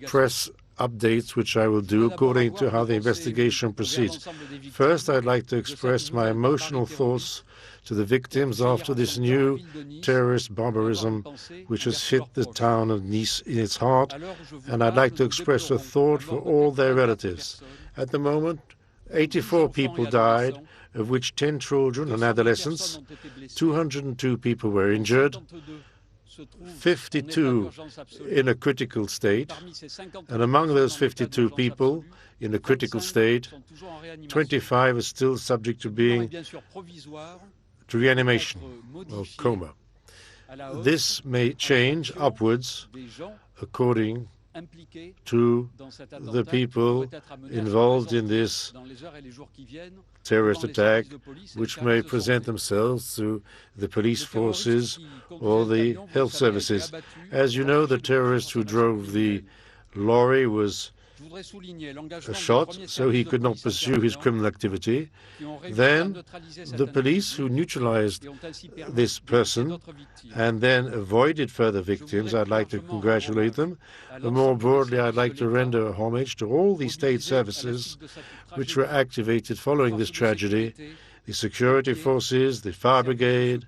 press updates, which I will do according to how the investigation proceeds. First, I'd like to express my emotional thoughts to the victims after this new terrorist barbarism which has hit the town of Nice in its heart, and I'd like to express a thought for all their relatives. At the moment, 84 people died, of which 10 children and adolescents. 202 people were injured, 52 in a critical state, and among those 52 people in a critical state, 25 are still subject to reanimation or coma. This may change upwards according to the people involved in this terrorist attack, which may present themselves through the police forces or the health services. As you know, the terrorist who drove the lorry was shot, so he could not pursue his criminal activity. Then the police who neutralized this person and then avoided further victims, I'd like to congratulate them. But more broadly, I'd like to render homage to all the state services which were activated following this tragedy: the security forces, the fire brigade,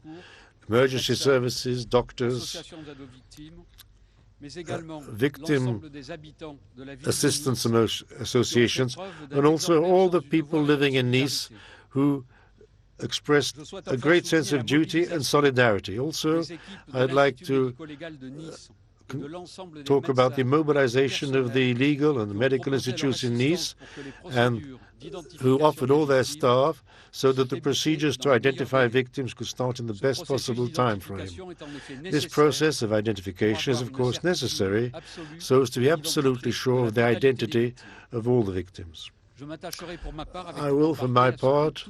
emergency services, doctors, victim assistance associations, and also all the people living in Nice who expressed a great sense of duty and solidarity. Also, I'd like to talk about the mobilization of the legal and the medical institutes in Nice, and who offered all their staff so that the procedures to identify victims could start in the best possible time frame. This process of identification is, of course, necessary so as to be absolutely sure of the identity of all the victims. I will, for my part,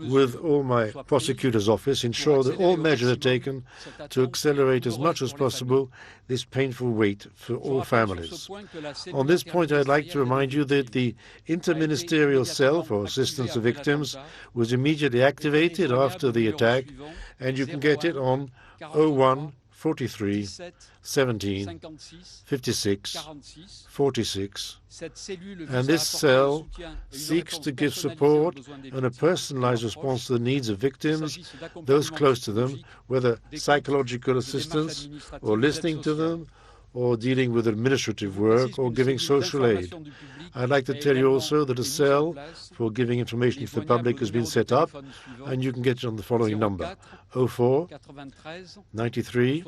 with all my prosecutor's office, ensure that all measures are taken to accelerate as much as possible this painful wait for all families. On this point, I'd like to remind you that the Interministerial Cell for Assistance to Victims was immediately activated after the attack, and you can get it on 01 43 17 56 46. And this cell seeks to give support and a personalized response to the needs of victims, those close to them, whether psychological assistance or listening to them, or dealing with administrative work, or giving social aid. I'd like to tell you also that a cell for giving information to the public has been set up, and you can get it on the following number: 04 93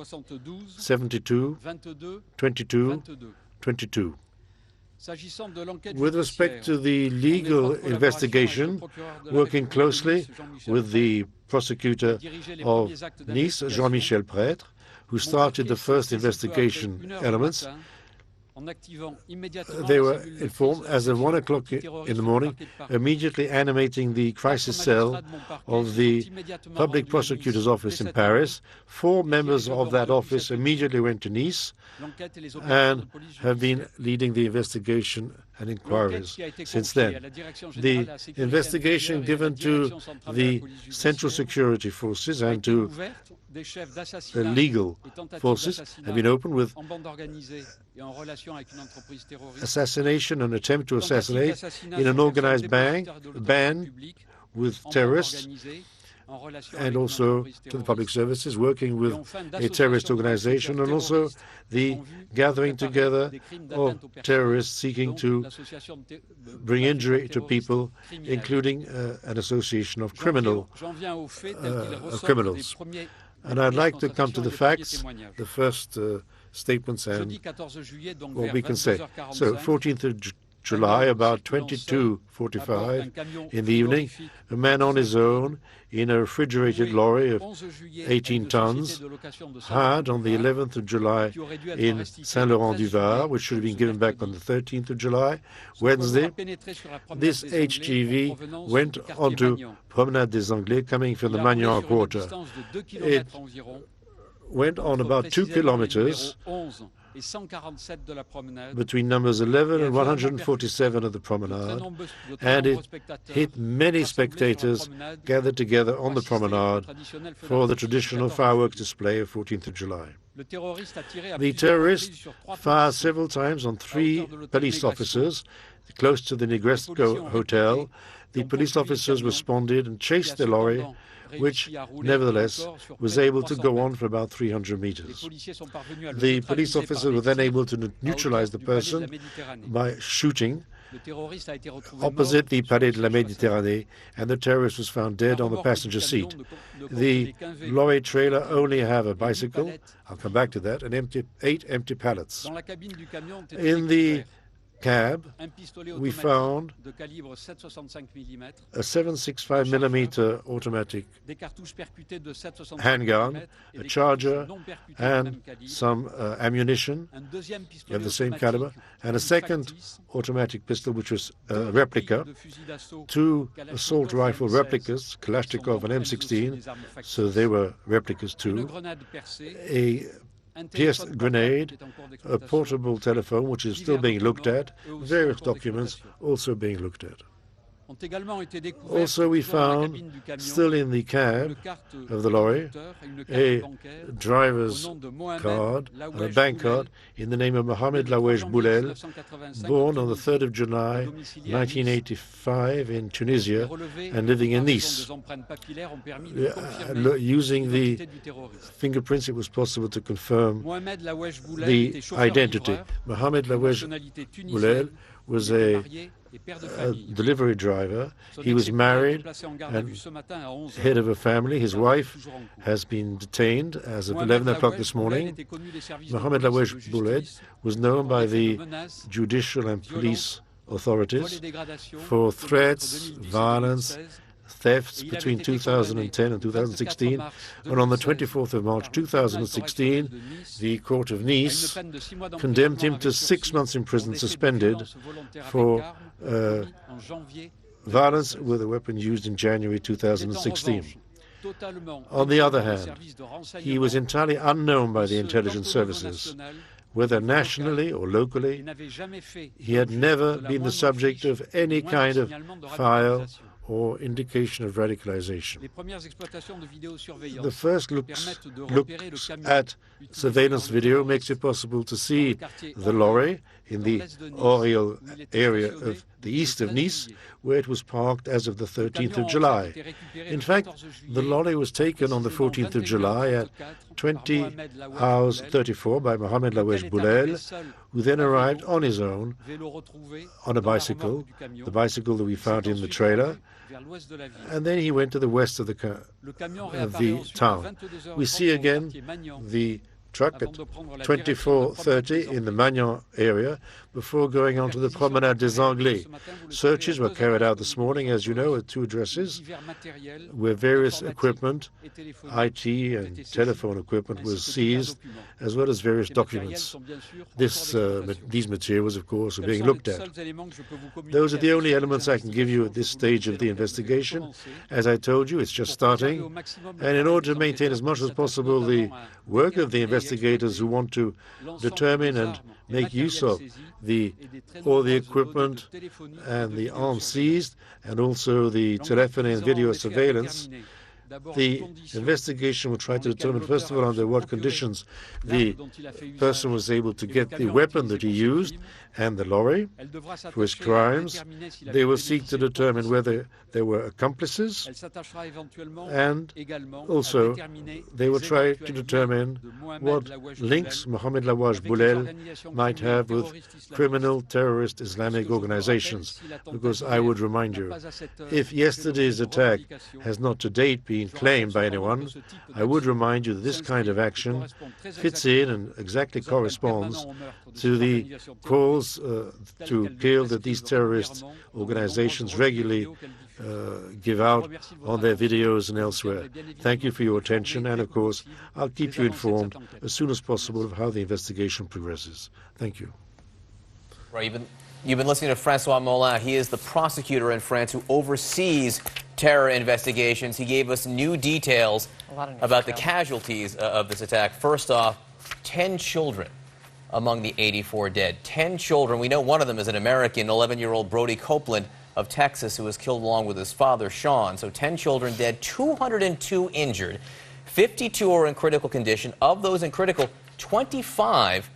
72 22 22. With respect to the legal investigation, working closely with the prosecutor of Nice, Jean-Michel Prêtre, who started the first investigation elements, they were informed as of 1 o'clock in the morning, immediately animating the crisis cell of the public prosecutor's office in Paris. 4 members of that office immediately went to Nice and have been leading the investigation and inquiries since then. The investigation given to the Central Security Forces and to the legal forces have been opened with assassination and attempt to assassinate in an organized band with terrorists, and also to the public services, working with a terrorist organization, and also the gathering together of terrorists seeking to bring injury to people, including an association of criminals. And I'd like to come to the facts, the first statements, and what we can say. So, 14th of July, about 22:45 in the evening, a man on his own in a refrigerated lorry of 18 tons had, on the 11th of July in Saint-Laurent-du-Var, which should have been given back on the 13th of July, Wednesday, this HGV went onto Promenade des Anglais, coming from the Magnan quarter. It went on about 2 kilometers between numbers 11 and 147 of the promenade, and it hit many spectators gathered together on the promenade for the traditional fireworks display of 14th of July. The terrorist fired several times on 3 police officers close to the Negresco hotel. The police officers responded and chased the lorry, which nevertheless was able to go on for about 300 meters. The police officers were then able to neutralize the person by shooting opposite the Palais de la Méditerranée, and the terrorist was found dead on the passenger seat. The lorry trailer only have a bicycle, I'll come back to that, and 8 empty pallets. In the cab, we found a 7.65mm automatic handgun, a charger, and some ammunition of the same caliber, and a second automatic pistol, which was a replica, 2 assault rifle replicas, Kalashnikov and M16, so they were replicas too, a pierced grenade, a portable telephone, which is still being looked at, various documents also being looked at. Also, we found, still in the cab of the lorry, a driver's card, a bank card, in the name of Mohamed Lawesh Boulel, born on the 3rd of July, 1985 in Tunisia and living in Nice. Using the fingerprints, it was possible to confirm the identity. Mohamed Lawesh Boulel was a delivery driver. He was married and head of a family. His wife has been detained as of 11 o'clock this morning. Mohamed Lawesh Bouled was known by the judicial and police authorities for threats, violence, thefts between 2010 and 2016, and on the 24th of March 2016, the Court of Nice condemned him to 6 months in prison, suspended for violence with a weapon used in January 2016. On the other hand, he was entirely unknown by the intelligence services. Whether nationally or locally, he had never been the subject of any kind of file or indication of radicalization. The first looks at surveillance video makes it possible to see the lorry in the Oriol area of the east of Nice, where it was parked as of the 13th of July. In fact, the lorry was taken on the 14th of July at 20 hours 34 by Mohamed Lawesh Boulel, who then arrived on his own on a bicycle, the bicycle that we found in the trailer, and then he went to the west of the town. We see again the truck at 24:30 in the Magnan area before going on to the Promenade des Anglais. Searches were carried out this morning, as you know, at 2 addresses where various equipment, IT and telephone equipment, was seized, as well as various documents. These materials, of course, are being looked at. Those are the only elements I can give you at this stage of the investigation. As I told you, it's just starting, and in order to maintain as much as possible the work of the investigators who want to determine and make use of all the equipment and the arms seized, and also the telephony and video surveillance, the investigation will try to determine, first of all, under what conditions the person was able to get the weapon that he used and the lorry for his crimes. They will seek to determine whether there were accomplices, and also they will try to determine what links Mohamed Lawesh Boulel might have with criminal terrorist Islamic organizations. Because I would remind you, if yesterday's attack has not to date been claimed by anyone, I would remind you that this kind of action fits in and exactly corresponds to the calls to kill that these terrorist organizations regularly give out on their videos and elsewhere. Thank you for your attention, and of course, I'll keep you informed as soon as possible of how the investigation progresses. Thank you. Right, you've been listening to Francois Molin. He is the prosecutor in France who oversees terror investigations. He gave us new details about the casualties of this attack. First off, 10 children among the 84 dead. 10 children. We know one of them is an American, 11-year-old Brody Copeland of Texas, who was killed along with his father, Sean. So 10 children dead, 202 injured. 52 are in critical condition. Of those in critical, 25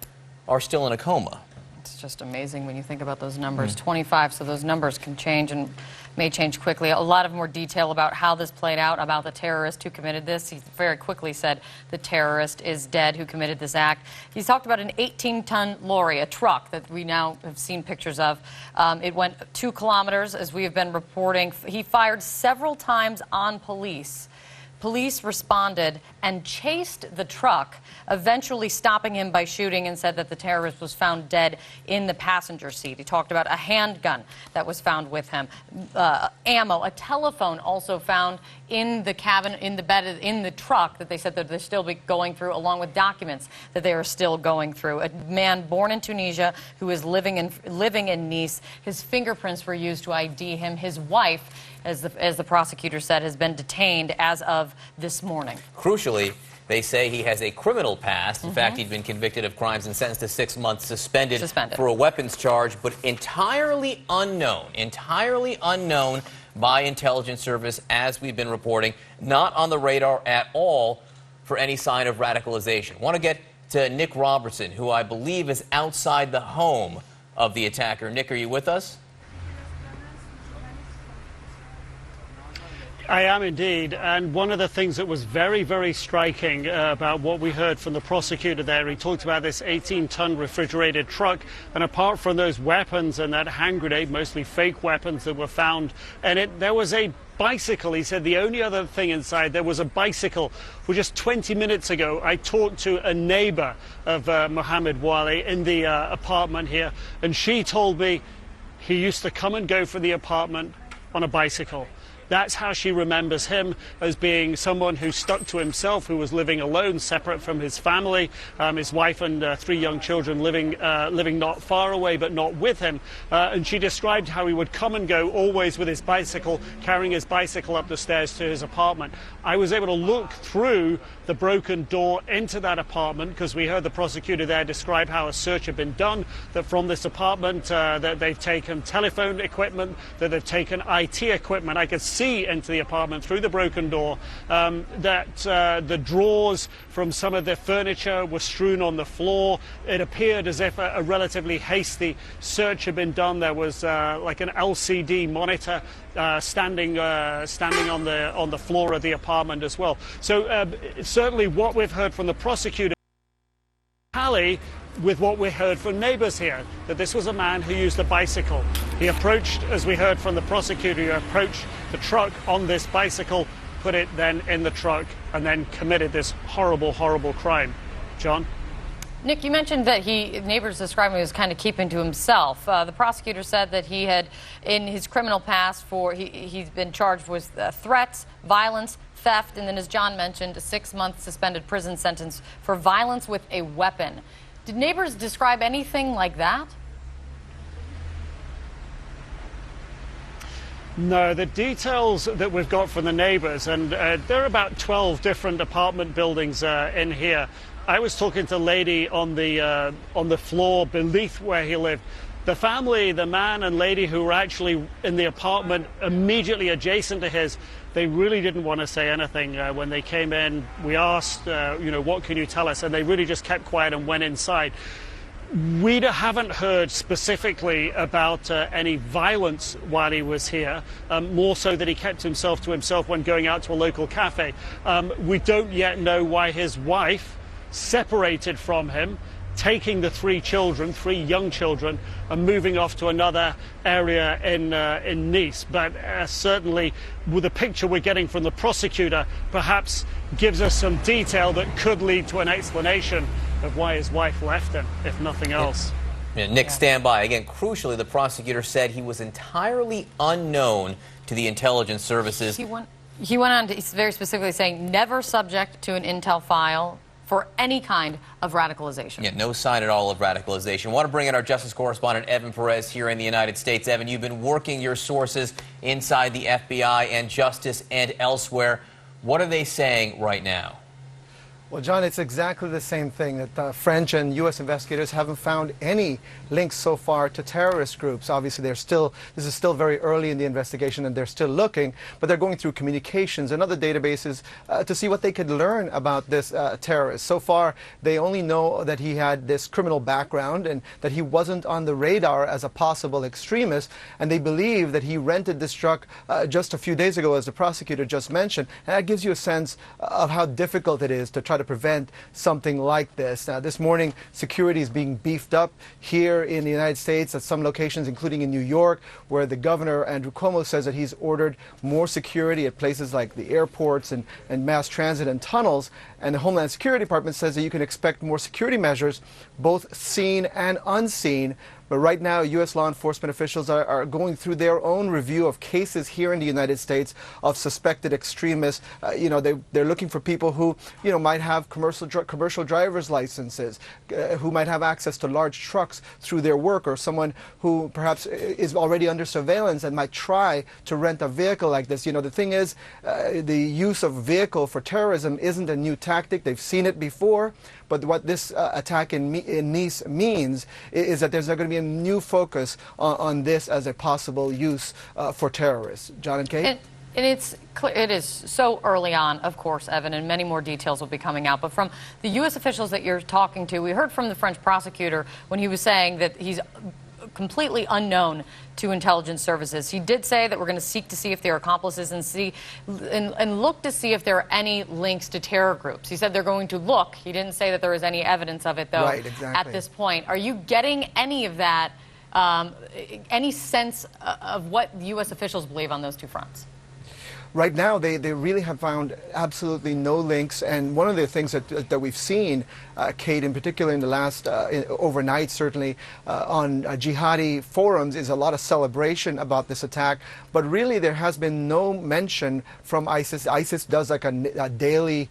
are still in a coma. It's just amazing when you think about those numbers. 25, so those numbers can change and may change quickly. A lot of more detail about how this played out, about the terrorist who committed this. He very quickly said the terrorist is dead who committed this act. He's talked about an 18-ton lorry, a truck that we now have seen pictures of. It went 2 kilometers, as we have been reporting. He fired several times on police. Police responded and chased the truck, eventually stopping him by shooting, and said that the terrorist was found dead in the passenger seat. He talked about a handgun that was found with him, ammo, a telephone also found in the cabin, in the bed, in the truck that they said that they're still going through, along with documents that they are still going through. A man born in Tunisia who is living in Nice. His fingerprints were used to ID him. His wife, as the prosecutor said, has been detained as of this morning. Crucially, they say he has a criminal past. In fact, he'd been convicted of crimes and sentenced to 6 months suspended for a weapons charge, but entirely unknown by intelligence service, as we've been reporting, not on the radar at all for any sign of radicalization. Want to get to Nick Robertson, who I believe is outside the home of the attacker. Nick, are you with us? I am indeed, and one of the things that was very, very striking about what we heard from the prosecutor there, he talked about this 18-ton refrigerated truck, and apart from those weapons and that hand grenade, mostly fake weapons that were found in it, there was a bicycle. He said the only other thing inside, there was a bicycle. Well, just 20 minutes ago, I talked to a neighbor of Mohammed Wali in the apartment here, and she told me he used to come and go from the apartment on a bicycle. That's how she remembers him, as being someone who stuck to himself, who was living alone, separate from his family, his wife and 3 young children living not far away, but not with him. And she described how he would come and go, always with his bicycle, carrying his bicycle up the stairs to his apartment. I was able to look through the broken door into that apartment, because we heard the prosecutor there describe how a search had been done, that from this apartment that they've taken telephone equipment, that they've taken IT equipment. I could see into the apartment through the broken door, that the drawers from some of the furniture were strewn on the floor. It appeared as if a relatively hasty search had been done. There was like an LCD monitor standing on the floor of the apartment as well. So certainly what we've heard from the prosecutor tally with what we heard from neighbors here, that this was a man who used a bicycle. He approached, as we heard from the prosecutor, he approached the truck on this bicycle, put it then in the truck, and then committed this horrible, horrible crime. John? Nick, you mentioned that neighbors described him as kind of keeping to himself. The prosecutor said that he had, in his criminal past, he's been charged with threats, violence, theft, and then, as John mentioned, a 6-month suspended prison sentence for violence with a weapon. Did neighbors describe anything like that? No, the details that we've got from the neighbors, and there are about 12 different apartment buildings in here. I was talking to a lady on the floor beneath where he lived. The family, the man and lady who were actually in the apartment immediately adjacent to his, they really didn't want to say anything. When they came in, we asked, what can you tell us? And they really just kept quiet and went inside. We haven't heard specifically about any violence while he was here, more so that he kept himself to himself when going out to a local cafe. We don't yet know why his wife separated from him, taking the 3 young children, and moving off to another area in Nice. But certainly, with the picture we're getting from the prosecutor, perhaps gives us some detail that could lead to an explanation of why his wife left him, if nothing else. Yeah, Nick, stand by. Again, crucially, the prosecutor said he was entirely unknown to the intelligence services. He went on to very specifically saying never subject to an intel file for any kind of radicalization. Yeah, no sign at all of radicalization. I want to bring in our justice correspondent, Evan Perez, here in the United States. Evan, you've been working your sources inside the FBI and Justice and elsewhere. What are they saying right now? Well, John, it's exactly the same thing that French and U.S. investigators haven't found any links so far to terrorist groups. Obviously, this is still very early in the investigation and they're still looking, but they're going through communications and other databases to see what they could learn about this terrorist. So far, they only know that he had this criminal background and that he wasn't on the radar as a possible extremist, and they believe that he rented this truck just a few days ago, as the prosecutor just mentioned, and that gives you a sense of how difficult it is to try to prevent something like this. Now, this morning, security is being beefed up here in the United States at some locations, including in New York, where the governor, Andrew Cuomo, says that he's ordered more security at places like the airports and mass transit and tunnels. And the Homeland Security Department says that you can expect more security measures, both seen and unseen. But right now, U.S. law enforcement officials are going through their own review of cases here in the United States of suspected extremists. They're looking for people who, might have commercial driver's licenses, who might have access to large trucks through their work, or someone who perhaps is already under surveillance and might try to rent a vehicle like this. The thing is, the use of vehicle for terrorism isn't a new tactic. They've seen it before. But what this attack in Nice means is that there's going to be a new focus on this as a possible use for terrorists. John and Kate? And it's clear, it is so early on, of course, Evan, and many more details will be coming out. But from the U.S. officials that you're talking to, we heard from the French prosecutor when he was saying that he's completely unknown to intelligence services. He did say that we're going to seek to see if they're accomplices and look to see if there are any links to terror groups. He said they're going to look. He didn't say that there is any evidence of it, though, right, exactly. At this point. Are you getting any of that, any sense of what U.S. officials believe on those two fronts? Right now, they really have found absolutely no links. And one of the things that we've seen, Kate, in particular in the last overnight, certainly on jihadi forums, is a lot of celebration about this attack. But really, there has been no mention from ISIS. ISIS does like a daily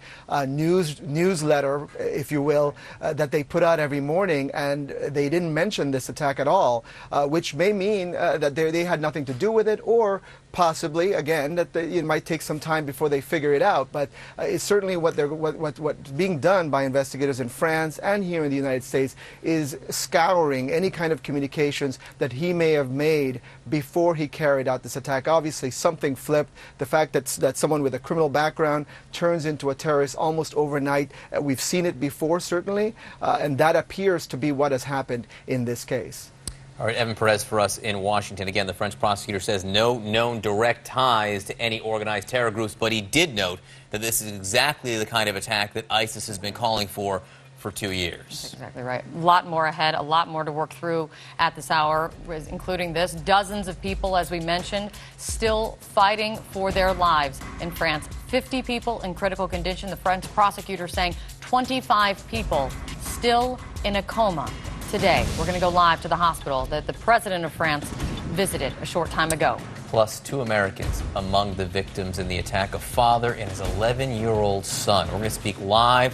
newsletter, if you will, that they put out every morning, and they didn't mention this attack at all, which may mean that they had nothing to do with it, or possibly, again, that it might take some time before they figure it out. But it's certainly what's being done by investigators in France and here in the United States is scouring any kind of communications that he may have made before he carried out this attack. Obviously, something flipped. The fact that someone with a criminal background turns into a terrorist almost overnight, we've seen it before, certainly, and that appears to be what has happened in this case. All right, Evan Perez for us in Washington. Again, the French prosecutor says no known direct ties to any organized terror groups, but he did note that this is exactly the kind of attack that ISIS has been calling for 2 years. That's exactly right. A lot more ahead, a lot more to work through at this hour, including this. Dozens of people, as we mentioned, still fighting for their lives in France. 50 people in critical condition. The French prosecutor saying 25 people still in a coma today. We're going to go live to the hospital that the president of France visited a short time ago. Plus, 2 Americans among the victims in the attack, a father and his 11-year-old son. We're going to speak live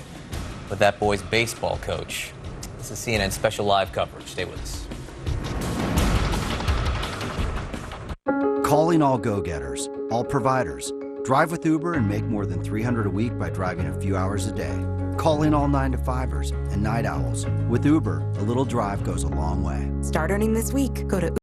with that boy's baseball coach. This is CNN special live coverage. Stay with us. Calling all go-getters, all providers. Drive with Uber and make more than $300 a week by driving a few hours a day. Calling all 9-to-5ers and night owls. With Uber, a little drive goes a long way. Start earning this week. Go to